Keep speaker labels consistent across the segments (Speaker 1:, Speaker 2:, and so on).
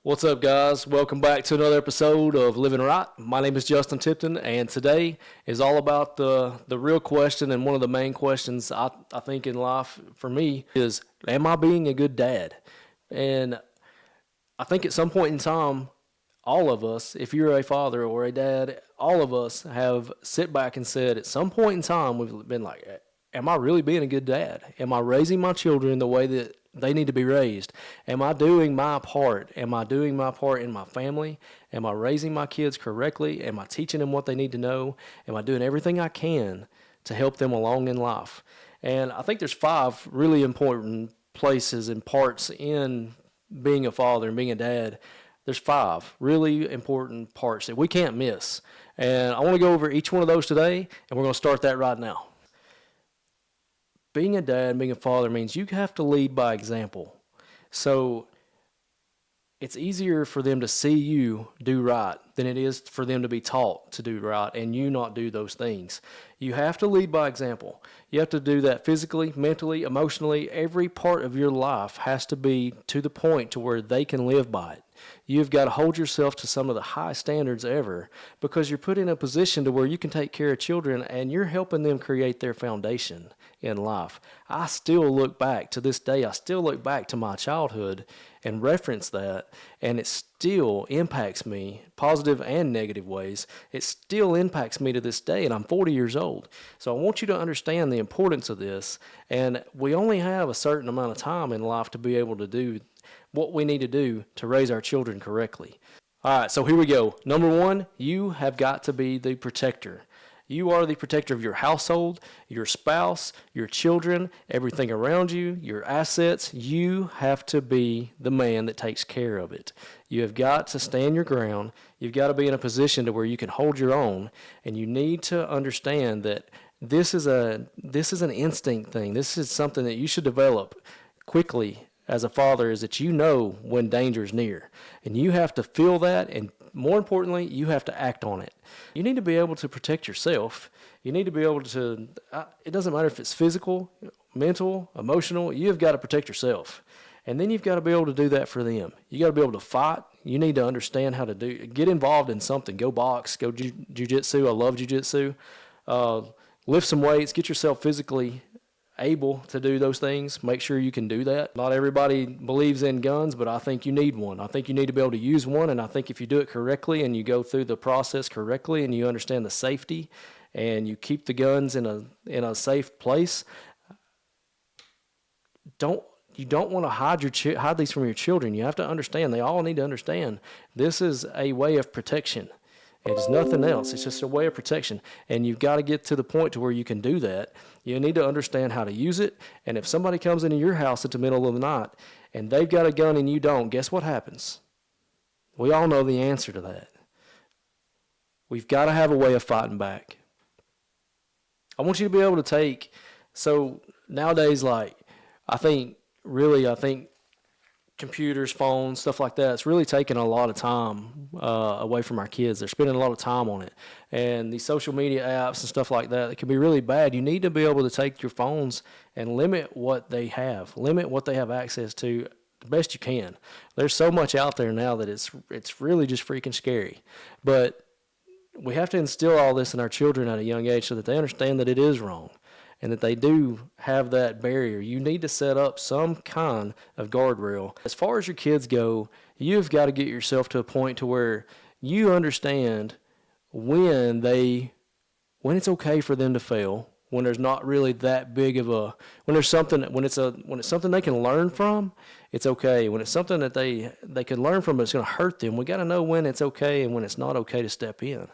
Speaker 1: What's up, guys? Welcome back to another episode of Living Right. My name is Justin Tipton, and today is all about the real question, and one of the main questions I think in life for me is, am I being a good dad? And I think at some point in time, all of us, if you're a father or a dad, all of us have sit back and said at some point in time, we've been like, am I really being a good dad? Am I raising my children the way that they need to be raised? Am I doing my part? Am I doing my part in my family? Am I raising my kids correctly? Am I teaching them what they need to know? Am I doing everything I can to help them along in life? And I think there's five really important places and parts in being a father and being a dad. There's five really important parts that we can't miss. And I want to go over each one of those today, and we're going to start that right now. Being a dad, being a father means you have to lead by example. So it's easier for them to see you do right than it is for them to be taught to do right and you not do those things. You have to lead by example. You have to do that physically, mentally, emotionally. Every part of your life has to be to the point to where they can live by it. You've got to hold yourself to some of the high standards ever, because you're put in a position to where you can take care of children and you're helping them create their foundation in life. I still look back to this day, I still look back to my childhood and reference that, and it still impacts me, positive and negative ways. It still impacts me to this day, and I'm 40 years old. So I want you to understand the importance of this, and we only have a certain amount of time in life to be able to do what we need to do to raise our children correctly. All right, so here we go. Number one, you have got to be the protector. You are the protector of your household, your spouse, your children, everything around you, your assets. You have to be the man that takes care of it. You have got to stand your ground. You've got to be in a position to where you can hold your own, and you need to understand that this is an instinct thing. This is something that you should develop quickly as a father, is that you know when danger is near, and you have to feel that, and more importantly, you have to act on it. You need to be able to protect yourself. You need to be able to, it doesn't matter if it's physical, mental, emotional, you've got to protect yourself. And then you've got to be able to do that for them. You got to be able to fight. You need to understand how to get involved in something. Go box, go jiu-jitsu. I love jiu-jitsu. Lift some weights, get yourself physically able to do those things. Make sure you can do that. Not everybody believes in guns, but I think you need one. I think you need to be able to use one, and I think if you do it correctly and you go through the process correctly and you understand the safety and you keep the guns in a safe place, you don't want to hide these from your children. You have to understand. They all need to understand this is a way of protection. It is nothing else. It's just a way of protection. And you've got to get to the point to where you can do that. You need to understand how to use it. And if somebody comes into your house at the middle of the night and they've got a gun and you don't, guess what happens? We all know the answer to that. We've got to have a way of fighting back. I want you to be able to so nowadays, I think computers, phones, stuff like that, it's really taking a lot of time away from our kids. They're spending a lot of time on it. And these social media apps and stuff like that, it can be really bad. You need to be able to take your phones and limit what they have access to the best you can. There's so much out there now that it's really just freaking scary. But we have to instill all this in our children at a young age so that they understand that it is wrong and that they do have that barrier. You need to set up some kind of guardrail. As far as your kids go, you've got to get yourself to a point to where you understand when it's okay for them to fail, when there's not really that big of when it's something they can learn from, it's okay. When it's something that they can learn from but it's going to hurt them, we got to know when it's okay and when it's not okay to step in.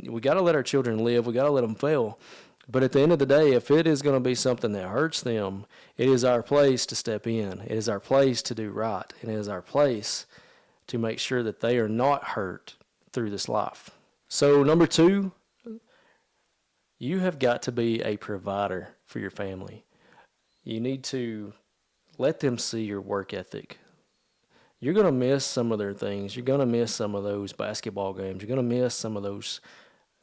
Speaker 1: We got to let our children live. We got to let them fail. But at the end of the day, if it is going to be something that hurts them, it is our place to step in. It is our place to do right. And it is our place to make sure that they are not hurt through this life. So number two, you have got to be a provider for your family. You need to let them see your work ethic. You're going to miss some of their things. You're going to miss some of those basketball games. You're going to miss some of those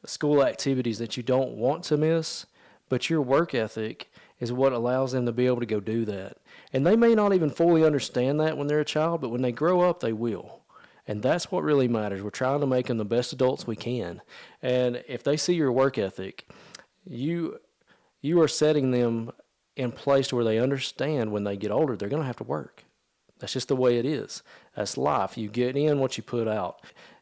Speaker 1: school activities that you don't want to miss, but your work ethic is what allows them to be able to go do that. And they may not even fully understand that when they're a child, but when they grow up, they will. And that's what really matters. We're trying to make them the best adults we can. And if they see your work ethic, you you are setting them in place to where they understand when they get older they're going to have to work. That's just the way it is. That's life. You get in what you put out.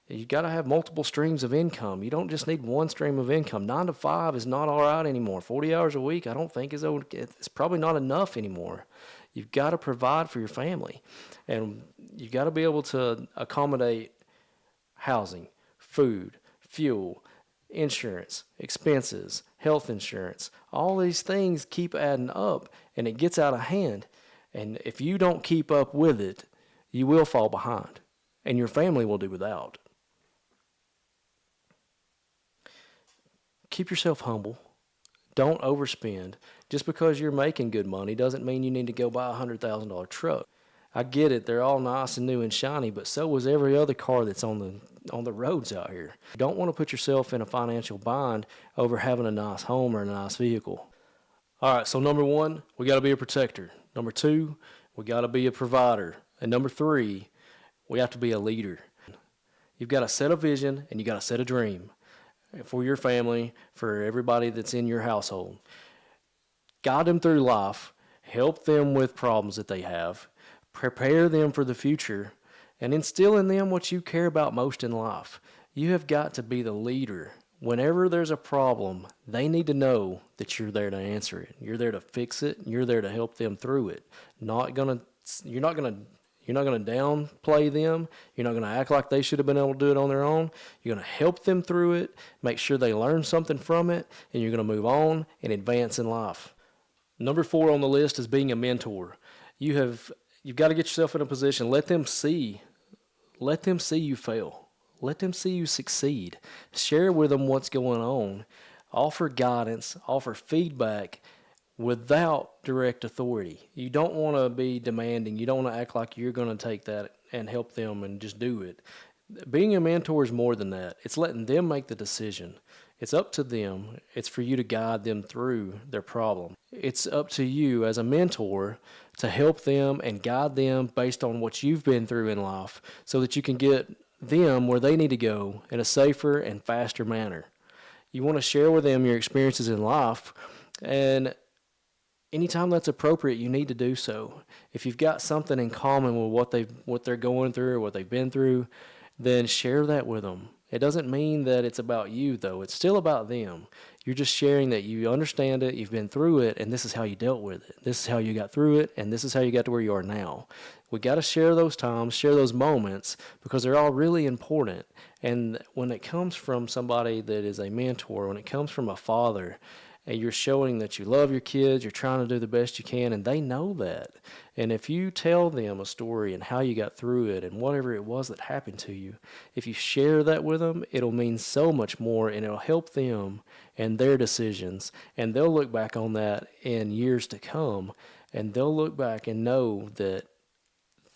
Speaker 1: You got to have multiple streams of income. You don't just need one stream of income. 9 to 5 is not all right anymore. 40 hours a week, I don't think it's probably not enough anymore. You've got to provide for your family. And you've got to be able to accommodate housing, food, fuel, insurance, expenses, health insurance. All these things keep adding up and it gets out of hand. And if you don't keep up with it, you will fall behind and your family will do without. Keep yourself humble. Don't overspend. Just because you're making good money doesn't mean you need to go buy a $100,000 truck. I get it. They're all nice and new and shiny, but so was every other car that's on the roads out here. You don't want to put yourself in a financial bind over having a nice home or a nice vehicle. All right, so number 1, we got to be a protector. Number 2, we got to be a provider. And number 3, we have to be a leader. You've got to set a vision and you got to set a dream for your family, for everybody that's in your household. Guide them through life, help them with problems that they have, prepare them for the future, and instill in them what you care about most in life. You have got to be the leader. Whenever there's a problem, they need to know that you're there to answer it. You're there to fix it. You're there to help them through it. You're not gonna downplay them. You're not going to act like they should have been able to do it on their own. You're going to help them through it, make sure they learn something from it, and you're going to move on and advance in life. Number 4 on the list is being a mentor. You've got to get yourself in a position. Let them see you fail. Let them see you succeed. Share with them what's going on. Offer guidance, offer feedback, without direct authority. You don't want to be demanding. You don't want to act like you're going to take that and help them and just do it. Being a mentor is more than that. It's letting them make the decision. It's up to them. It's for you to guide them through their problem. It's up to you as a mentor to help them and guide them based on what you've been through in life so that you can get them where they need to go in a safer and faster manner. You want to share with them your experiences in life, and anytime that's appropriate, you need to do so. If you've got something in common with what they're going through or what they've been through, then share that with them. It doesn't mean that it's about you, though. It's still about them. You're just sharing that you understand it, you've been through it, and this is how you dealt with it. This is how you got through it, and this is how you got to where you are now. We got to share those times, share those moments, because they're all really important. And when it comes from somebody that is a mentor, when it comes from a father, and you're showing that you love your kids, you're trying to do the best you can, and they know that. And if you tell them a story and how you got through it and whatever it was that happened to you, if you share that with them, it'll mean so much more, and it'll help them and their decisions. And they'll look back on that in years to come, and they'll look back and know that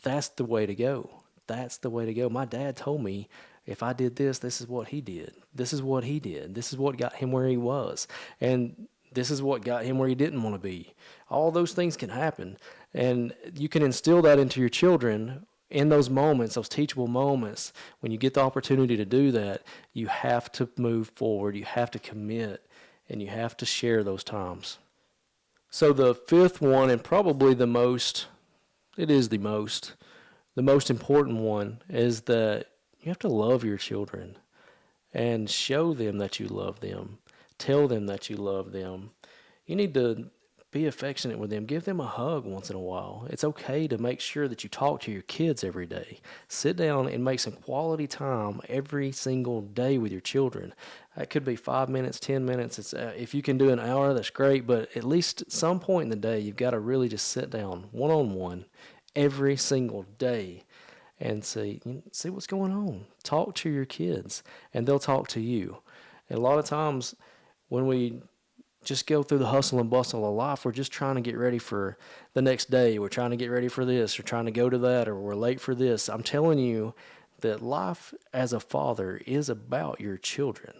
Speaker 1: that's the way to go. That's the way to go. My dad told me, if I did this, this is what he did. This is what he did. This is what got him where he was. And this is what got him where he didn't want to be. All those things can happen. And you can instill that into your children in those moments, those teachable moments. When you get the opportunity to do that, you have to move forward. You have to commit. And you have to share those times. So the 5th one, and probably the most important one, is that you have to love your children and show them that you love them. Tell them that you love them. You need to be affectionate with them. Give them a hug once in a while. It's okay to make sure that you talk to your kids every day. Sit down and make some quality time every single day with your children. That could be 5 minutes, 10 minutes. If you can do an hour, that's great. But at least at some point in the day, you've got to really just sit down one-on-one every single day and see what's going on. Talk to your kids, and they'll talk to you. And a lot of times when we just go through the hustle and bustle of life, we're just trying to get ready for the next day. We're trying to get ready for this, or trying to go to that, or we're late for this. I'm telling you that life as a father is about your children.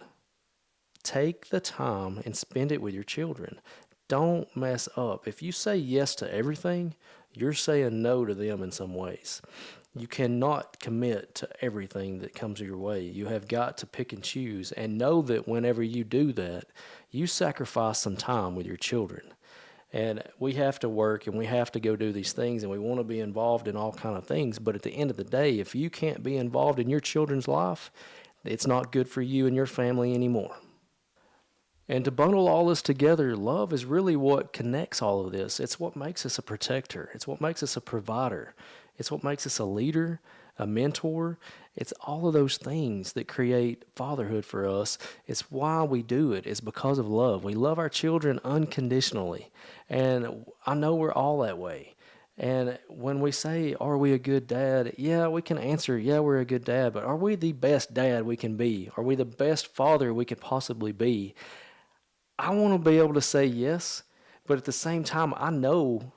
Speaker 1: Take the time and spend it with your children. don't mess up. If you say yes to everything, you're saying no to them in some ways. You cannot commit to everything that comes your way. You have got to pick and choose and know that whenever you do that, you sacrifice some time with your children. And we have to work and we have to go do these things and we want to be involved in all kind of things, but at the end of the day, if you can't be involved in your children's life, it's not good for you and your family anymore. And to bundle all this together, love is really what connects all of this. It's what makes us a protector. It's what makes us a provider. It's what makes us a leader, a mentor. It's all of those things that create fatherhood for us. It's why we do it. It's because of love. We love our children unconditionally. And I know we're all that way. And when we say, are we a good dad? Yeah, we can answer, yeah, we're a good dad, but are we the best dad we can be? Are we the best father we could possibly be? I want to be able to say yes, but at the same time, I know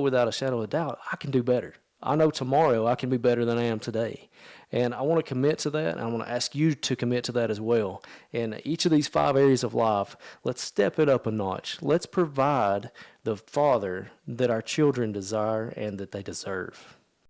Speaker 1: without a shadow of a doubt, I can do better. I know tomorrow I can be better than I am today. And I want to commit to that. And I want to ask you to commit to that as well. In each of these 5 areas of life, let's step it up a notch. Let's provide the father that our children desire and that they deserve.